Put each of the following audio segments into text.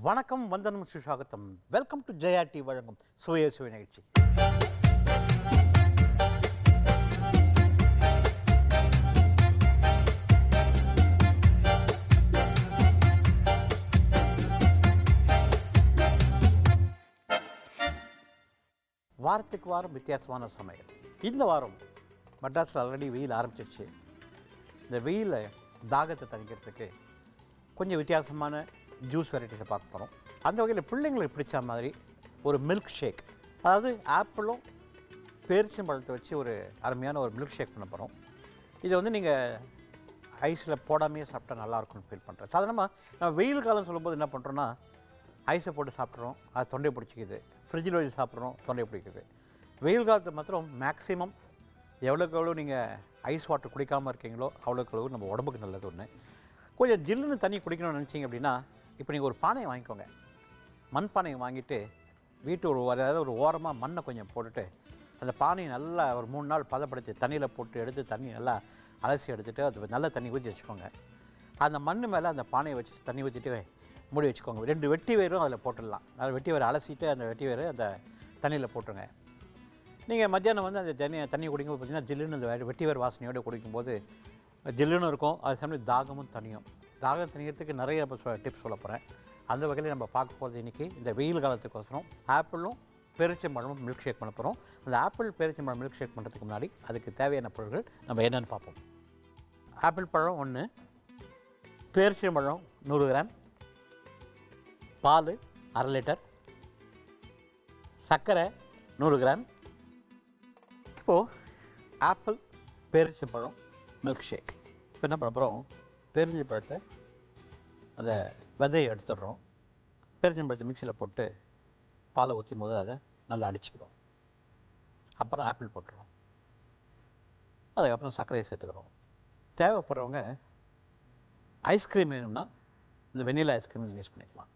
வணக்கம், வந்தனம், சுஸ்வாகத்தம். Welcome to Jaya D வழங்கும் சுவைய சுவை நிகழ்ச்சி. வாரத்துக்கு வாரம் வித்தியாசமான சமையல். இந்த வாரம் மெட்ராஸில் ஆல்ரெடி வெயில் ஆரம்பிச்சிருச்சு. இந்த வெயிலை தாகத்தை தணிக்கிறதுக்கு கொஞ்சம் வித்தியாசமான ஜூஸ் வெரைட்டிஸை பார்க்க போகிறோம். அந்த வகையில் பிள்ளைங்களுக்கு பிடிச்ச மாதிரி ஒரு மில்க் ஷேக், அதாவது ஆப்பிளும் பேரிச்சம்பழத்தை வச்சு ஒரு அருமையான ஒரு மில்க் ஷேக் பண்ண போகிறோம். இதை வந்து நீங்கள் ஐஸில் போடாமையே சாப்பிட்டா நல்லாயிருக்கும்னு ஃபீல் பண்ணுறேன். சாதாரணமாக நம்ம வெயில் காலம் சொல்லும்போது என்ன பண்ணுறோன்னா, ஐஸை போட்டு சாப்பிட்றோம், அது தொண்டை பிடிச்சிக்குது. ஃப்ரிட்ஜில் வச்சு சாப்பிட்றோம், தொண்டை பிடிக்குது. வெயில் காலத்தை மாத்திரம் மேக்ஸிமம் எவ்வளோக்கு எவ்வளோ நீங்கள் ஐஸ் வாட்டர் குடிக்காமல் இருக்கீங்களோ அவ்வளோக்கு எவ்வளோ நம்ம உடம்புக்கு நல்லது. ஒன்று கொஞ்சம் ஜில்லுன்னு தண்ணி குடிக்கணும்னு நினச்சிங்க அப்படின்னா, இப்போ நீங்கள் ஒரு பானையை வாங்கிக்கோங்க. மண் பானையை வாங்கிட்டு வீட்டு அதாவது ஒரு ஓரமாக மண்ணை கொஞ்சம் போட்டுட்டு அந்த பானையை நல்லா ஒரு 3 நாள் பதப்படுத்தி தண்ணியில் போட்டு எடுத்து தண்ணி நல்லா அலசி எடுத்துகிட்டு அது நல்ல தண்ணி ஊற்றி வச்சுக்கோங்க. அந்த மண் மேலே அந்த பானையை வச்சுட்டு தண்ணி ஊற்றிட்டு மூடி வச்சுக்கோங்க. 2 வெட்டி வேரும் அதில் போட்டுடலாம். அதில் வெட்டி வேரை அலசிட்டு அந்த வெட்டி வேறு அந்த தண்ணியில் போட்டுருங்க. நீங்கள் மத்தியானம் வந்து அந்த தண்ணி குடிக்கும்போது பார்த்திங்கன்னா ஜில்லுன்னு அந்த வெட்டி வேர் வாசனையோடு குடிக்கும்போது ஜில்லுன்னு இருக்கும். அது சமயம் தாகமும் தனியும். தாகம் தணிக்கிறதுக்கு நிறைய டிப்ஸ் சொல்ல போகிறேன். அந்த வகையில் நம்ம பார்க்க போகிறது இன்றைக்கி இந்த வெயில் காலத்துக்கோசரம் ஆப்பிளும் பேரிச்சம்பழமும் மில்க் ஷேக் பண்ண போகிறோம். அந்த ஆப்பிள் பேரிச்சம்பழம் மில்க் ஷேக் பண்ணுறதுக்கு முன்னாடி அதுக்கு தேவையான பொருட்கள் நம்ம என்னென்னு பார்ப்போம். ஆப்பிள் பழம் 1, பேரிச்சம்பழம் 100 கிராம், பால் 1/2 லிட்டர், சர்க்கரை 100 கிராம். இப்போது ஆப்பிள் பேரிச்சம்பழம் மில்க் ஷேக் இப்போ என்ன பண்ண போகிறோம், பேரிச்சம்பழத்தை அந்த விதையை எடுத்துடுறோம். பேரிச்சம்பழத்தை மிக்சியில் போட்டு பாலை ஊற்றும் போது அதை நல்லா அடிச்சுக்கிறோம். அப்புறம் ஆப்பிள் போட்டுருவோம். அதுக்கப்புறம் சர்க்கரையை சேர்த்துக்கிறோம். தேவைப்படுறவங்க ஐஸ்கிரீம் வேணும்னா இந்த வெண்ணிலா ஐஸ்கிரீம் யூஸ் பண்ணிக்கலாம்.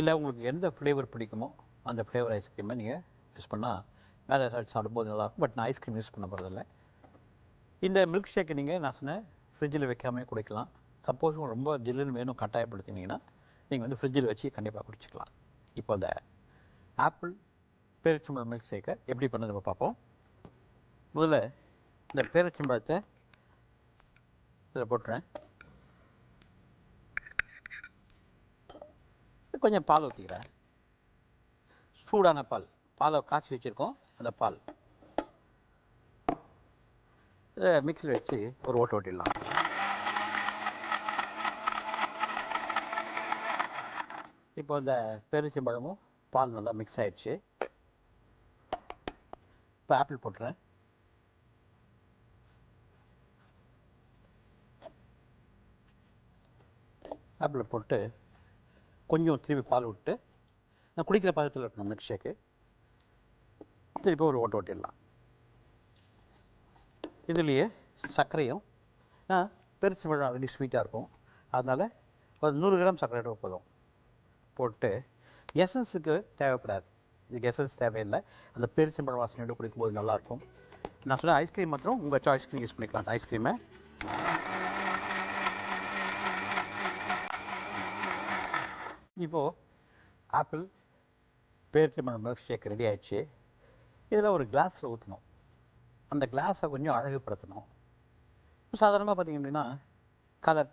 இல்லை உங்களுக்கு எந்த ஃப்ளேவர் பிடிக்குமோ அந்த ஃப்ளேவர் ஐஸ்கிரீமை நீங்கள் யூஸ் பண்ணால் வேறு ஏதாச்சும் சாப்பிடும்போது நல்லாயிருக்கும். பட் நான் ஐஸ்கிரீம் யூஸ் பண்ண போகிறதில்ல. இந்த மில்க் ஷேக்கை நீங்கள் நான் சொன்னேன் ஃப்ரிட்ஜில் வைக்காமே குடிக்கலாம். சப்போஸ் ரொம்ப ஜில்லுன்னு வேணும் கட்டாயப்படுத்தினீங்கன்னா நீங்கள் வந்து ஃப்ரிட்ஜில் வச்சு கண்டிப்பாக குடிச்சிக்கலாம். இப்போ இந்த ஆப்பிள் பேரிச்சம்பழம் மில்க் ஷேக்கை எப்படி பண்ணது நம்ம பார்ப்போம். முதல்ல இந்த பேரிச்சம்பழத்தை இதில் போட்டுறேன். கொஞ்சம் பால் ஊற்றிக்கிறேன். சூடான பாலை காய்ச்சி வச்சுருக்கோம். அந்த பால் இதை மிக்சியில் வச்சு ஒரு ஓட்டிடலாம். இப்போ இந்த பேரிச்சம்பழமும் பால் நல்லா மிக்ஸ் ஆகிடுச்சு. இப்போ ஆப்பிள் போட்டுறேன். ஆப்பிள் போட்டு கொஞ்சம் திருப்பி பால் விட்டு நான் குடிக்கிற பதத்தில் இருக்கணும் மில்க் ஷேக்கு. திருப்பி ஒரு ஓட்டிடலாம். இதுலேயே சர்க்கரையும் பேரிச்சம்பழம் ஆல்ரெடி ஸ்வீட்டாக இருக்கும், அதனால் ஒரு 100 கிராம் சர்க்கரை எடுக்க போதும். போட்டு எசன்ஸுக்கு தேவைப்படாது, இதுக்கு எசன்ஸ் தேவையில்லை. அந்த பேரிச்சம்பழம் வாசனையோடு குடிக்கும்போது நல்லாயிருக்கும். நான் சொன்ன ஐஸ்கிரீம் மாத்திரம் உங்கள் சாய்ஸ்க்கு யூஸ் பண்ணிக்கலாம். அந்த ஐஸ்கிரீமை இப்போது ஆப்பிள் பேரிச்சம்பழம் மில்க் ஷேக் ரெடி ஆகிடுச்சு. இதில் ஒரு கிளாஸில் ஊற்றணும். அந்த கிளாஸை கொஞ்சம் அழகுப்படுத்தணும். சாதாரணமாக பார்த்திங்க அப்படின்னா கலர்,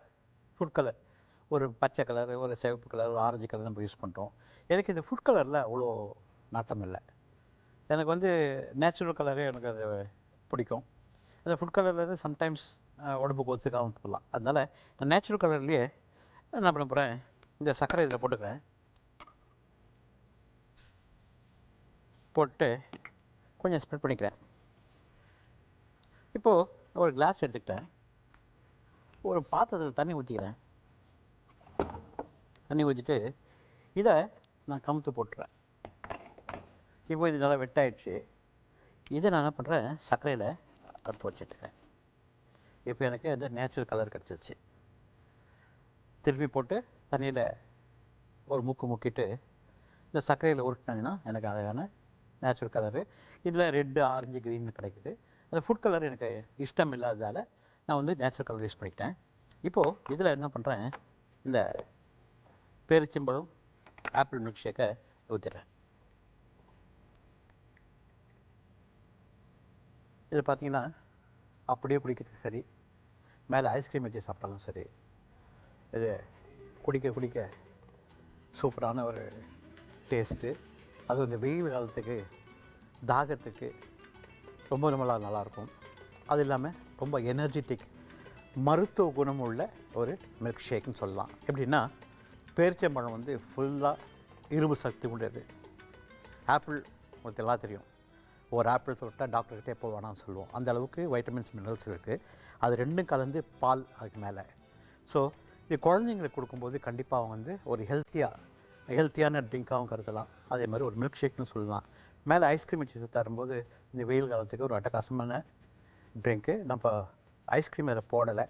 ஃபுட் கலர், ஒரு பச்சை கலர், ஒரு சிவப்பு கலர், ஒரு ஆரஞ்சு கலர் நம்ம யூஸ் பண்ணுறோம். எனக்கு இந்த ஃபுட் கலரில் அவ்வளோ நாட்டம் இல்லை. எனக்கு வந்து நேச்சுரல் கலரே எனக்கு அது பிடிக்கும். அந்த ஃபுட் கலரில் சம்டைம்ஸ் உடம்புக்கு ஒத்துக்காமல் போடலாம். அதனால் நான் நேச்சுரல் கலர்லேயே என்ன பண்ண போகிறேன், இந்த சர்க்கரை இதில் போட்டுக்கிறேன். போட்டு கொஞ்சம் ஸ்ப்ரெட் பண்ணிக்கிறேன். இப்போது ஒரு கிளாஸ் எடுத்துக்கிட்டேன். ஒரு பாத்திரத்தில் தண்ணி ஊற்றிக்கிறேன். தண்ணி ஊற்றிட்டு இதை நான் கமுத்து போட்டுறேன். இப்போ இது நல்லா வெட்டாயிடுச்சு. இதை நான் என்ன பண்ணுறேன், சர்க்கரையில் அடுப்பு வச்சுட்டுருக்கேன். இப்போ எனக்கு அது நேச்சுரல் கலர் கிடச்சிருச்சு. திருப்பி போட்டு தண்ணியில் ஒரு முக்கிட்டு இந்த சர்க்கரையில் உருட்டினாங்கன்னா எனக்கு அழகான நேச்சுரல் கலரு. இதில் ரெட்டு, ஆரஞ்சு, க்ரீன் கிடைக்குது. அந்த ஃபுட் கலர் எனக்கு இஷ்டம் இல்லாததால் நான் வந்து நேச்சுரல் கலர் யூஸ் பண்ணிக்கிட்டேன். இப்போது இதில் என்ன பண்ணுறேன், இந்த பேரிச்சம்பழம் ஆப்பிள் மில்க் ஷேக்கை ஊற்றிடுறேன். இது பார்த்தீங்கன்னா அப்படியே குடிக்கிறதுக்கு சரி, மேலே ஐஸ்கிரீம் வச்சு சாப்பிட்டாலும் சரி, இது குடிக்க குடிக்க சூப்பரான ஒரு டேஸ்ட்டு. அதுவும் இந்த வெயில் காலத்துக்கு தாகத்துக்கு ரொம்ப ரொம்ப நல்லாயிருக்கும். அது இல்லாமல் ரொம்ப எனர்ஜெட்டிக் மருத்துவ குணம் உள்ள ஒரு மில்க் ஷேக்குன்னு சொல்லலாம். எப்படின்னா பேரிச்சம்பழம் வந்து ஃபுல்லாக இரும்பு சக்தி உடையது. ஆப்பிள் உங்களுக்கு எல்லாம் தெரியும், ஒரு ஆப்பிள் சொல்லிட்டா டாக்டர்கிட்டே எப்போ வேணாம்னு சொல்லுவோம். அந்த அளவுக்கு வைட்டமின்ஸ் மினரல்ஸ் இருக்குது. அது ரெண்டும் கலந்து பால் அதுக்கு மேலே. ஸோ இது குழந்தைங்களுக்கு கொடுக்கும்போது கண்டிப்பாக அவங்க வந்து ஒரு ஹெல்த்தியான ட்ரிங்காகவும் கருதலாம். அதே மாதிரி ஒரு மில்க் ஷேக்னு சொல்லலாம். மேலே ஐஸ்கிரீம் வச்சு தரும்போது இந்த வெயில் காலத்துக்கு ஒரு அட்டகாசமான ட்ரிங்க்கு. நம்ம ஐஸ்கிரீம் அதில் போடலை.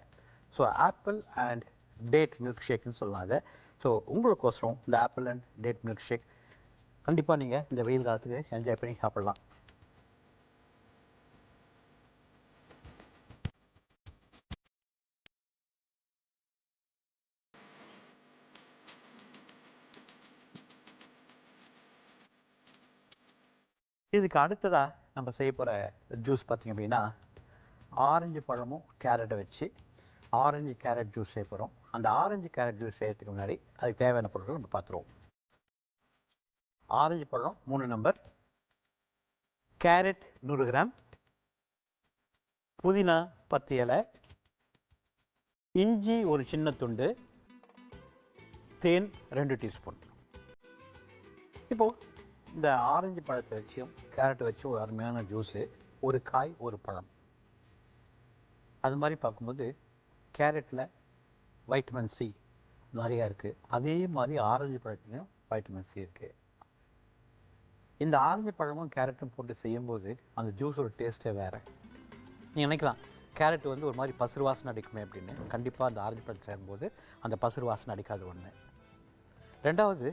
So apple and date milk ஷேக்னு சொல்லலாம் அதை. ஸோ உங்களுக்கோசரம் இந்த apple and date milk shake கண்டிப்பாக நீங்கள் இந்த வெயில் காலத்துக்கு என்ஜாய் பண்ணி சாப்பிட்லாம். இதுக்கு அடுத்ததாக நம்ம செய்ய போகிற ஜூஸ் பார்த்திங்க அப்படின்னா ஆரஞ்சு பழமும் கேரட்டை வச்சு ஆரஞ்சு கேரட் ஜூஸ் செய்ய போகிறோம். அந்த ஆரஞ்சு கேரட் ஜூஸ் செய்யறதுக்கு முன்னாடி அதுக்கு தேவையான பொருட்கள் நம்ம பார்த்துருவோம். ஆரஞ்சு பழம் 3 நம்பர், கேரட் 100 கிராம், புதினா 10 இலை, இஞ்சி ஒரு சின்ன துண்டு, தேன் 2 டீஸ்பூன். இப்போது இந்த ஆரஞ்சு பழத்தை வச்சும் கேரட்டை வச்சு ஒரு அருமையான ஜூஸு. ஒரு காய் ஒரு பழம். அது மாதிரி பார்க்கும்போது கேரட்டில் வைட்டமின் சி நிறையா இருக்குது. அதே மாதிரி ஆரஞ்சு பழத்துலையும் வைட்டமின் சி இருக்குது. இந்த ஆரஞ்சு பழமும் கேரட்டும் போட்டு செய்யும்போது அந்த ஜூஸோட டேஸ்ட்டே வேறு. நீங்கள் நினைக்கலாம் கேரட் வந்து ஒரு மாதிரி பசுறு வாசனை அடிக்குமே அப்படின்னு. கண்டிப்பாக அந்த ஆரஞ்சு பழத்தை சேரும்போது அந்த பசுறு வாசனை அடிக்காது ஒன்று. ரெண்டாவது,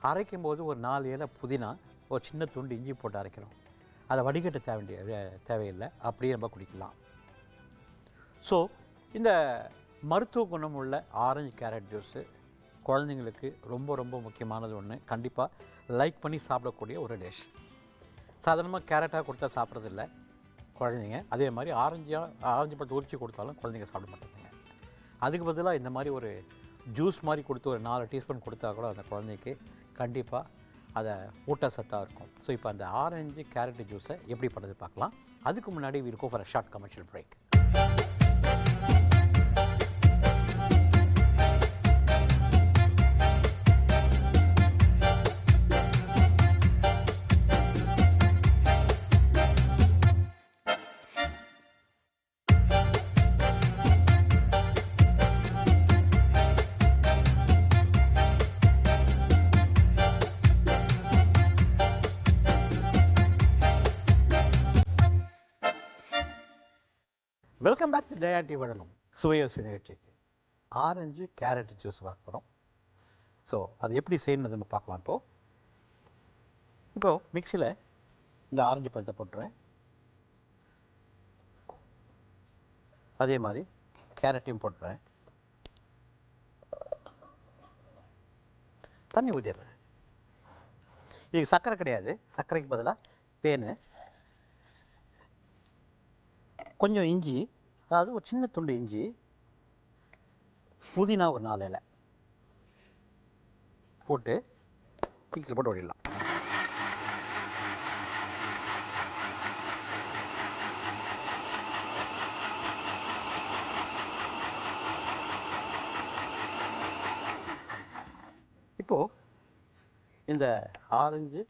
அரைக்கும் போது ஒரு 4 இலை புதினா ஒரு சின்ன துண்டு இஞ்சி போட்டு அரைக்கிறோம். அதை வடிகட்ட தேவையில்லை, அப்படியே நம்ம குடிக்கலாம். ஸோ இந்த மருத்துவ குணம் உள்ள ஆரஞ்சு கேரட் ஜூஸு குழந்தைங்களுக்கு ரொம்ப ரொம்ப முக்கியமானது ஒன்று. கண்டிப்பாக லைக் பண்ணி சாப்பிடக்கூடிய ஒரு டிஷ். சாதாரணமாக கேரட்டாக கொடுத்தா சாப்பிட்றதில்ல குழந்தைங்க. அதே மாதிரி ஆரஞ்சு பழத்தை உரிச்சு கொடுத்தாலும் குழந்தைங்க சாப்பிட மாட்டாங்க. அதுக்கு பதிலாக இந்த மாதிரி ஒரு ஜூஸ் மாதிரி கொடுத்து ஒரு 4 டீஸ்பூன் கொடுத்தா கூட அந்த குழந்தைக்கு கண்டிப்பாக அதை ஊட்டச்சத்தாக இருக்கும். ஸோ இப்போ அந்த ஆரஞ்சு கேரட் ஜூஸை எப்படி பண்ணுறது பார்க்கலாம். அதுக்கு முன்னாடி we'll go for a short commercial break. Welcome back to Jaya TV வழங்கும் சுவையோசி நிகழ்ச்சிக்கு. ஆரஞ்சு கேரட் ஜூஸ் பார்க்க போகிறோம். ஸோ அது எப்படி செய்யணுன்னு நம்ம பார்க்கலாம். இப்போது மிக்சியில் இந்த ஆரஞ்சு பழத்தை போட்டுறேன். அதே மாதிரி கேரட்டையும் போட்டுறேன். தண்ணி ஊற்றிடுறேன். இதுக்கு சர்க்கரை கிடையாது, சர்க்கரைக்கு பதிலாக தேன், கொஞ்சம் இஞ்சி, அதாவது ஒரு சின்ன துண்டு இஞ்சி, புதினா ஒரு 4 இலை போட்டு மிக்ஸியில் போட்டு ஓடிடலாம். இப்போது இந்த ஆரஞ்சு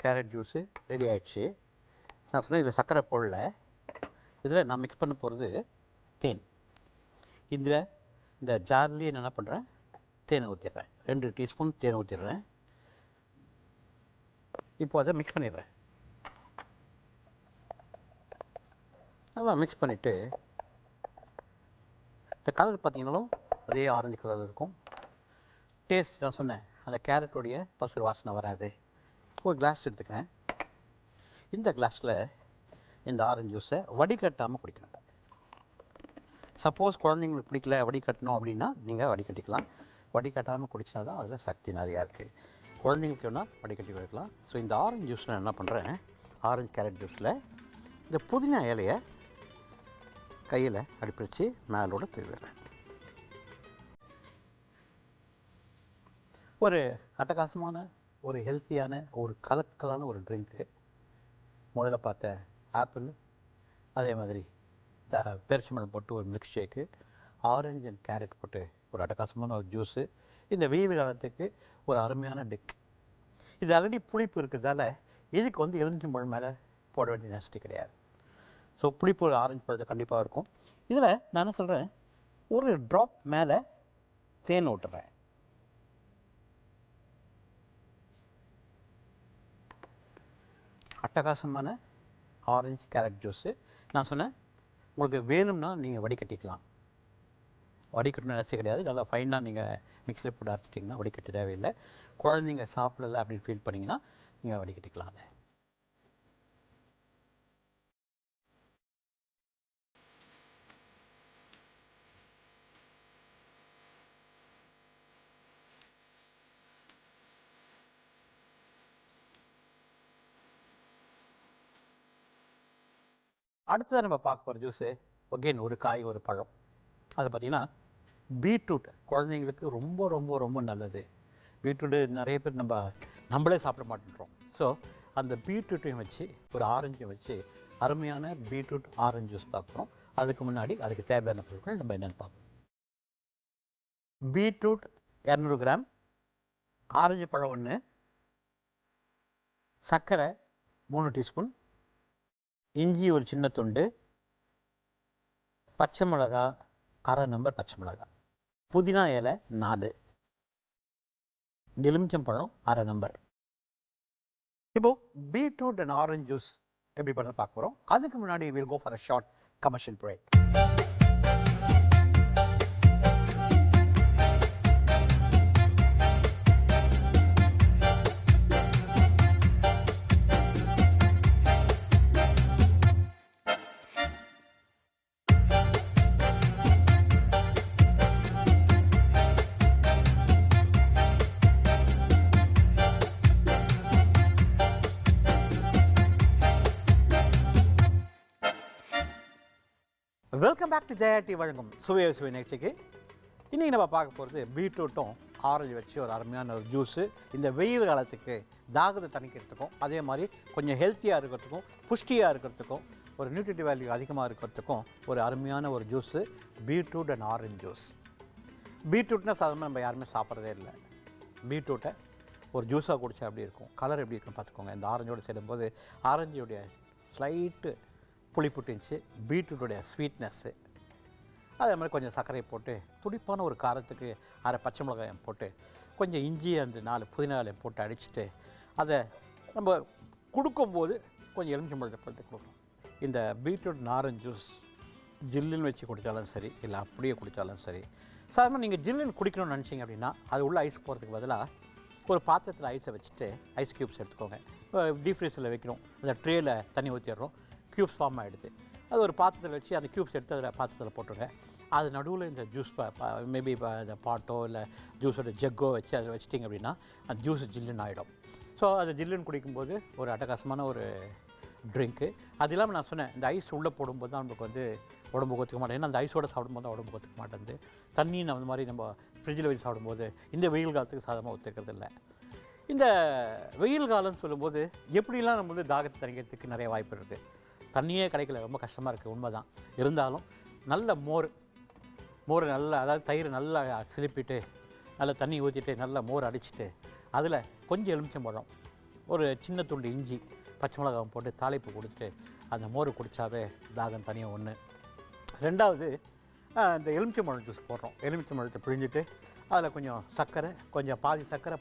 கேரட் ஜூஸு ரெடி ஆகிடுச்சு. நான் சொன்னேன் இதில் சர்க்கரை போடல. இதில் நான் மிக்ஸ் பண்ண போகிறது தேன். இதில் இந்த ஜார்லேயே நான் என்ன பண்ணுறேன், தேனை ஊற்றிடுறேன். 2 டீஸ்பூன் தேனை ஊற்றிடுறேன். இப்போ அதை மிக்ஸ் பண்ணிடுறேன். நல்லா மிக்ஸ் பண்ணிவிட்டு இந்த கலர் பார்த்திங்கனாலும் அதே ஆரஞ்சு கலர் இருக்கும். டேஸ்ட் நான் சொன்னேன் அந்த கேரட்டோடைய பசுறு வாசனை வராது. ஒரு கிளாஸ் எடுத்துக்கிறேன். இந்த கிளாஸில் இந்த ஆரஞ்சு ஜூஸை வடிகட்டாமல் குடிக்கணும். சப்போஸ் குழந்தைங்களுக்கு பிடிக்கல வடிகட்டணும் அப்படின்னா நீங்கள் வடிகட்டிக்கலாம். வடிகட்டாமல் குடித்தா தான் அதில் சக்தி நிறையா இருக்குது. குழந்தைங்களுக்கு வேணால் வடிகட்டி கொடுக்கலாம். ஸோ இந்த ஆரஞ்சு ஜூஸில் நான் என்ன பண்ணுறேன், ஆரஞ்சு கேரட் ஜூஸில் இந்த புதினா இலையை கையில் அடுப்பி வச்சு மேலோட தூவிடுறேன். ஒரு அட்டகாசமான ஒரு ஹெல்த்தியான ஒரு கலக்கலான ஒரு ட்ரிங்க்கு. முதல்ல பார்த்த ஆப்பிள், அதே மாதிரி பேரிச்சம்பழம் போட்டு ஒரு milk shake, orange and carrot போட்டு ஒரு அட்டகாசமான ஒரு ஜூஸு. இந்த வெயில் காலத்துக்கு ஒரு அருமையான டிக். இது ஆல்ரெடி புளிப்பு இருக்கிறதால இதுக்கு வந்து எலுமிச்சம்பழம் மேலே போட வேண்டிய நெசிட்டி கிடையாது. ஸோ புளிப்பு ஒரு ஆரஞ்சு பழத்தை கண்டிப்பாக இருக்கும். இதில் நான் என்ன சொல்கிறேன், ஒரு ட்ராப் மேலே தேன் விட்டுறேன். அட்டகாசமான ஆரஞ்சு கேரட் ஜூஸு. நான் சொன்னேன், உங்களுக்கு வேணும்னா நீங்கள் வடிகட்டிக்கலாம். வடிகட்டணும் நினச்சி கிடையாது. நல்லா ஃபைனாக நீங்கள் மிக்ஸியில் போட்டு அரைச்சிட்டிங்கன்னா வடிகட்ட தேவையில்லை. குழந்தைங்க சாப்பிடலை அப்படின்னு ஃபீல் பண்ணிங்கன்னா நீங்கள் வடிகட்டிக்கலாம். அதை அடுத்ததாக நம்ம பார்க்க போகிற ஜூஸு ஒகேன் ஒரு காய் ஒரு பழம். அது பார்த்திங்கன்னா பீட்ரூட். குழந்தைங்களுக்கு ரொம்ப ரொம்ப ரொம்ப நல்லது. பீட்ரூட்டு நிறைய பேர் நம்மளே சாப்பிட மாட்டேன்றோம். ஸோ அந்த பீட்ரூட்டையும் வச்சு ஒரு ஆரஞ்சையும் வச்சு அருமையான பீட்ரூட் ஆரஞ்சு ஜூஸ் பார்க்குறோம். அதுக்கு முன்னாடி அதுக்கு தேவையான பொருட்கள் நம்ம என்னென்னு பார்ப்போம். பீட்ரூட் 200 கிராம், ஆரஞ்சு பழம் 1, சர்க்கரை 3 டீஸ்பூன், இஞ்சி ஒரு சின்ன துண்டு, பச்சை மிளகா அரை நம்பர் பச்சை மிளகா, புதினா இலை 4, எலுமிச்சம்பழம் அரை நம்பர். இப்போது பீட்ரூட் அண்ட் ஆரஞ்சு ஜூஸ் எப்படி பண்ண பார்க்க போகிறோம். அதுக்கு முன்னாடி we'll go for a short commercial break. Welcome back to Jaya TV வழங்கும் சுவை நிகழ்ச்சிக்கு. இன்றைக்கி நம்ம பார்க்க போகிறது பீட்ரூட்டும் ஆரஞ்சு வச்சு ஒரு அருமையான ஒரு ஜூஸு. இந்த வெயில் காலத்துக்கு தாகத்தை தணிக்கிறதுக்கும், அதே மாதிரி கொஞ்சம் ஹெல்த்தியாக இருக்கிறதுக்கும், புஷ்டியாக இருக்கிறதுக்கும், ஒரு நியூட்ரிட்டிவ் வேல்யூ அதிகமாக இருக்கிறதுக்கும் ஒரு அருமையான ஒரு juice beetroot and orange juice. பீட்ரூட்னால் சாதாரணமாக நம்ம யாருமே சாப்பிட்றதே இல்லை. பீட்ரூட்டை ஒரு ஜூஸாக குடித்தா எப்படி இருக்கும், கலர் எப்படி இருக்குன்னு பார்த்துக்கோங்க. இந்த ஆரஞ்சோடு சேரும்போது ஆரஞ்சுடைய ஸ்லைட்டு புளிப்புட்டுச்சு, பீட்ரூட்டுடைய ஸ்வீட்னஸ்ஸு, அதே மாதிரி கொஞ்சம் சர்க்கரை போட்டு துடிப்பான ஒரு காரத்துக்கு அரை பச்சை மிளகாயம் போட்டு கொஞ்சம் இஞ்சி அந்த 4 புதினா இலையை போட்டு அடிச்சுட்டு அதை நம்ம கொடுக்கும்போது கொஞ்சம் எலுமிச்சம்பழத்தை பழுத்து கொடுக்கணும். இந்த பீட்ரூட் ஆரஞ்சு ஜூஸ் ஜில்லுன்னு வச்சு குடித்தாலும் சரி, இல்லை அப்படியே குடித்தாலும் சரி. சாதாரணமாக நீங்கள் ஜில்லுன்னு குடிக்கணும்னு நினச்சிங்க அப்படின்னா அது உள்ள ஐஸ் போகிறதுக்கு பதிலாக ஒரு பாத்திரத்தில் ஐஸை வச்சுட்டு ஐஸ் க்யூப்ஸ் எடுத்துக்கோங்க. டீப் ஃப்ரீஸில் வைக்கிறோம், அந்த ட்ரேயில் தண்ணி ஊற்றிடுறோம், க்யூப்ஸ் ஃபார்ம் ஆகிடுது. அது ஒரு பாத்திரத்தில் வச்சு அந்த க்யூப்ஸ் எடுத்து அதில் பாத்திரத்தில் போட்டுருங்க. அது நடுவில் இந்த ஜூஸ் மேபி இந்த பாட்டோ இல்லை ஜூஸோட ஜக்கோ வச்சு அதை வச்சிட்டிங்க அப்படின்னா அந்த ஜூஸ் ஜில்லுன்னு ஆகிடும். ஸோ அது ஜில்லுன்னு குடிக்கும்போது ஒரு அட்டகாசமான ஒரு ட்ரிங்க்கு. அது இல்லாமல் நான் சொன்னேன், இந்த ஐஸ் உள்ளே போடும்போது தான் நமக்கு வந்து உடம்பு ஒத்துக்க மாட்டேன். ஏன்னா அந்த ஐஸோடு சாப்பிடும்போது தான் உடம்பு ஒத்துக்க மாட்டேங்குது. தண்ணி அந்த மாதிரி நம்ம ஃப்ரிட்ஜில் வச்சு சாப்பிடும்போது இந்த வெயில் காலத்துக்கு சாதமாக ஒத்துக்கிறது இல்லை. இந்த வெயில் காலம்னு சொல்லும்போது எப்படிலாம் நம்ம வந்து தாகத்தை தணிக்கிறதுக்கு நிறைய வாய்ப்பு இருக்குது. தண்ணியே கிடைக்கல, ரொம்ப கஷ்டமாக இருக்குது, உண்மை தான். இருந்தாலும் நல்ல மோர் நல்லா, அதாவது தயிர் நல்லா சிலிப்பிட்டு நல்லா தண்ணி ஊற்றிட்டு நல்லா மோர் அடிச்சுட்டு அதில் கொஞ்சம் எலுமிச்சம்பழம், ஒரு சின்ன துண்டு இஞ்சி, பச்சை மிளகாய் போட்டு தாளிப்பு கொடுத்துட்டு அந்த மோர் குடித்தாவே தாகம் தனியாக ஒன்று. ரெண்டாவது இந்த எலுமிச்சம்பழம் ஜூஸ் போடுறோம். எலுமிச்சம்பழத்தை பிழிஞ்சிட்டு அதில் கொஞ்சம் சர்க்கரை, கொஞ்சம் பாதி சர்க்கரை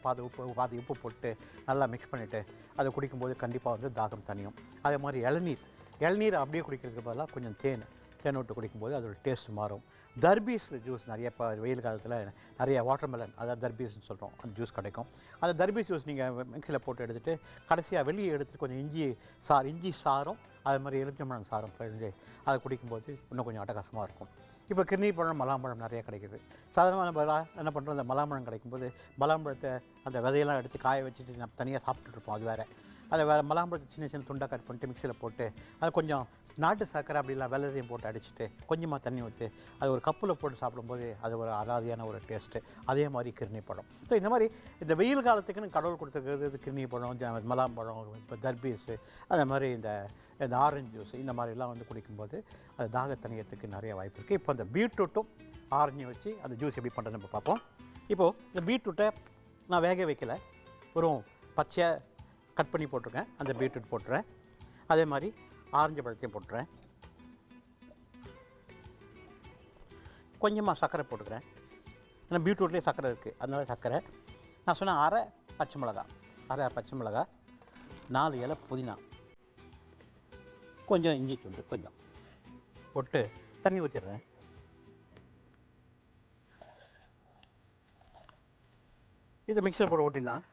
பாதி உப்பு போட்டு நல்லா மிக்ஸ் பண்ணிவிட்டு அதை குடிக்கும்போது கண்டிப்பாக வந்து தாகம் தனியும். அதே மாதிரி இளநீர் அப்படியே குடிக்கிறதுக்கு பதிலாக கொஞ்சம் தேன் விட்டு குடிக்கும்போது அதோட டேஸ்ட் மாறும். தர்பீஸ் ஜூஸ் நிறைய இப்போ வெயில் காலத்தில் நிறைய வாட்டர்மெலன், அதாவது தர்பீஸ்ன்னு சொல்கிறோம், அந்த ஜூஸ் கிடைக்கும். அந்த தர்பீஸ் ஜூஸ் நீங்கள் மிக்ஸியில் போட்டு எடுத்துகிட்டு கடைசியாக வெளியே எடுத்து கொஞ்சம் இஞ்சி சாரும் அதே மாதிரி எலுமிச்சம்பழம் சாரும் பிழிஞ்சு அதை குடிக்கும்போது இன்னும் கொஞ்சம் அட்டகாசமாக இருக்கும். இப்போ கிர்னி பழம் மலாம்பழம் நிறையா கிடைக்குது. சாதாரணமாக நம்ம என்ன பண்ணுறோம், அந்த மலாம்பழம் கிடைக்கும்போது மலாம்பழத்தை அந்த விதையெல்லாம் எடுத்து காய வச்சுட்டு நம்ம தனியாக சாப்பிட்டுருப்போம். அது வேறு. அதை வேறு மலாம்பழத்தை சின்ன சின்ன துண்டாக கட் பண்ணிட்டு மிக்சியில் போட்டு அது கொஞ்சம் நாட்டு சர்க்கரை அப்படிலாம் வெள்ளத்தையும் போட்டு அடிச்சுட்டு கொஞ்சமாக தண்ணி ஊற்றி அது ஒரு கப்பில் போட்டு சாப்பிடும்போது அது ஒரு அலாதியான ஒரு டேஸ்ட்டு. அதே மாதிரி கிர்னி பழம். ஸோ இந்த மாதிரி இந்த வெயில் காலத்துக்குன்னு கடவுள் கொடுத்துருக்கிறது கிர்னி பழம், மலாம்பழம், இப்போ தர்பீஸு, அந்த மாதிரி இந்த ஆரஞ்சு ஜூஸ் இந்த மாதிரிலாம் வந்து குடிக்கும்போது அது தாகத்தணியத்துக்கு நிறைய வாய்ப்பு இருக்குது. இப்போ அந்த பீட்ரூட்டும் ஆரஞ்சு வச்சு அந்த ஜூஸ் எப்படி பண்ணுறதுன்னு நம்ம பார்ப்போம். இப்போது இந்த பீட்ரூட்டை நான் வேக வைக்கலை, ஒரு பச்சையாக கட் பண்ணி போட்டிருக்கேன். அந்த பீட்ரூட் போட்டுறேன். அதே மாதிரி ஆரஞ்சு பழத்தையும் போட்டுறேன். கொஞ்சமாக சர்க்கரை போட்டுக்கிறேன். ஏன்னா பீட்ரூட்லேயே சர்க்கரை இருக்குது, அதனால சர்க்கரை. நான் சொன்னேன் அரை பச்சை மிளகா, 4 இலை புதினா, கொஞ்சம் இஞ்சி துண்டு கொஞ்சம் போட்டு தண்ணி ஊற்றிடுறேன். இதை மிக்சர் போட்டு ஓட்டிடலாம்.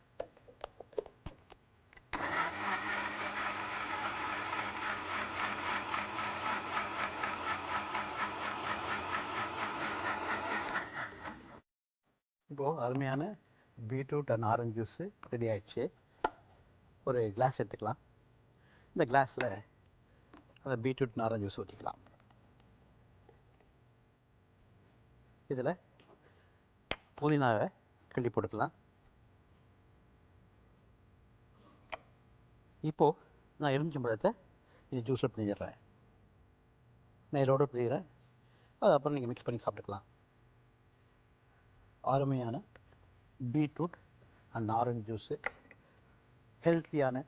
இப்போது அருமையான beetroot and orange juice ready ஆகிடுச்சு. ஒரு கிளாஸ் எடுத்துக்கலாம். இந்த கிளாஸில் அந்த பீட்ரூட் அண்ட் ஆரஞ்சு ஜூஸ் ஊற்றிக்கலாம். இதில் புதினாவை கிள்ளி போட்டுக்கலாம். இப்போது நான் எலுமிச்சம்பழத்தை இந்த ஜூஸில் பிழிஞ்சிடுறேன். நேரோடு பிழிகிறேன். அது அப்புறம் நீங்கள் மிக்ஸ் பண்ணி சாப்பிட்டுக்கலாம். அருமையான பீட்ரூட் அண்ட் ஆரஞ்சு ஜூஸு ஹெல்த்தியான,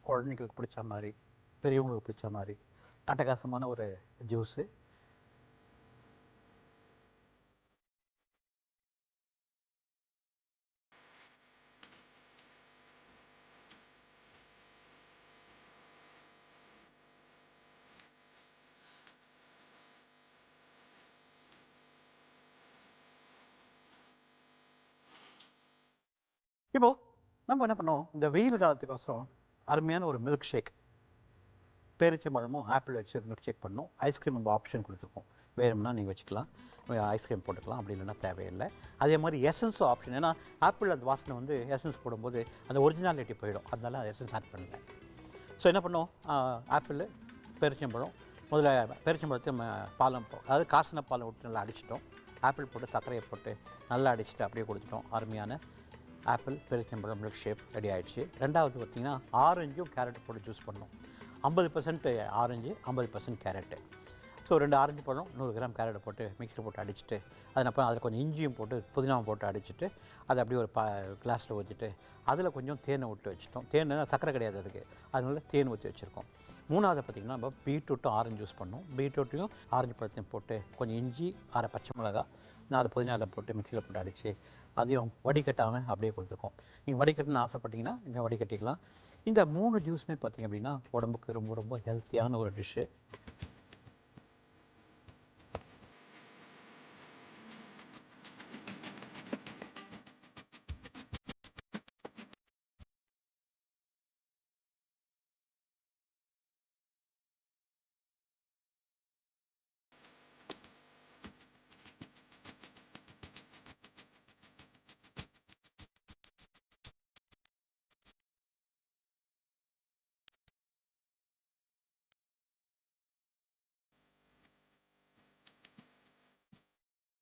குழந்தைங்களுக்கு பிடிச்ச மாதிரி, பெரியவங்களுக்கு பிடிச்ச மாதிரி அட்டகாசமான ஒரு ஜூஸு. இப்போது நம்ம என்ன பண்ணோம், இந்த வெயில் காலத்துக்கோசரம் அருமையான ஒரு மில்க் ஷேக், பேரிச்சம்பழமும் ஆப்பிள் வச்சு மில்க் ஷேக் பண்ணோம். ஐஸ்கிரீம் நம்ம ஆப்ஷன் கொடுத்துருக்கோம். வேணும்னா நீங்கள் வச்சுக்கலாம், ஐஸ்கிரீம் போட்டுக்கலாம், அப்படி இல்லைன்னா தேவையில்லை. அதே மாதிரி எசன்ஸும் ஆப்ஷன். ஏன்னா ஆப்பிள் அந்த வாசனை வந்து எசன்ஸ் போடும்போது அந்த ஒரிஜினாலிட்டி போயிடும், அதனால எசன்ஸ் ஆட் பண்ணல. ஸோ என்ன பண்ணோம், ஆப்பிள், பேரிச்சம்பழம், முதல்ல பேரிச்சம்பழத்தை நம்ம பாலம் அதாவது காசின பாலம் விட்டு நல்லா அடிச்சிட்டோம். ஆப்பிள் போட்டு சர்க்கரையை போட்டு நல்லா அடிச்சுட்டு அப்படியே கொடுத்துட்டோம். அருமையான ஆப்பிள் பேரிச்சம்பழம் மில்க் ஷேக் ரெடி ஆகிடுச்சு. ரெண்டாவது பார்த்திங்கன்னா ஆரஞ்சும் கேரட் போட்டு ஜூஸ் பண்ணோம். 50% ஆரஞ்சு, 50% கேரட்டு. ஸோ 2 ஆரஞ்சு பழம், 100 கிராம் கேரட்டை போட்டு மிக்ஸில் போட்டு அடிச்சுட்டு, அதனப்புறம் அதில் கொஞ்சம் இஞ்சியும் போட்டு புதினாவும் போட்டு அடிச்சுட்டு அதை அப்படியே ஒரு கிளாஸில் ஊற்றிட்டு அதில் கொஞ்சம் தேனை விட்டு வச்சுட்டோம். தேன் சர்க்கரை கிடையாது அதுக்கு, அதனால தேன் ஊற்றி வச்சுருக்கோம். மூணாவது பார்த்திங்கன்னா நம்ம பீட்ரூட்டும் ஆரஞ்சு ஜூஸ் பண்ணோம். பீட்ரூட்டையும் ஆரஞ்சு பழத்தையும் போட்டு கொஞ்சம் இஞ்சி, 1/2 பச்சை மிளகா, 4 புதினாவில் போட்டு மிக்ஸியில் போட்டு அடித்து அதையும் வடிகட்டாமல் அப்படியே கொடுத்துருக்கோம். நீங்கள் வடிகட்டுன்னு ஆசைப்பட்டீங்கன்னா நீங்கள் வடிகட்டிக்கலாம். இந்த 3 ஜூஸுமே பார்த்திங்க அப்படின்னா உடம்புக்கு ரொம்ப ரொம்ப ஹெல்த்தியான ஒரு டிஷ்ஷு.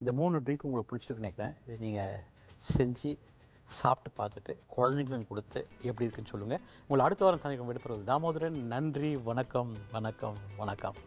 இந்த 3 ட்ரிங்க் உங்களுக்கு பிடிச்சிருக்குன்னு நினைக்கிறேன். இதை நீங்கள் செஞ்சு சாப்பிட்டு பார்த்துட்டு குழந்தைங்களும் கொடுத்து எப்படி இருக்குன்னு சொல்லுங்கள். உங்களை அடுத்த வாரம் சனிக்கிழமை விடுபடுவது தாமோதரன். நன்றி, வணக்கம், வணக்கம், வணக்கம்.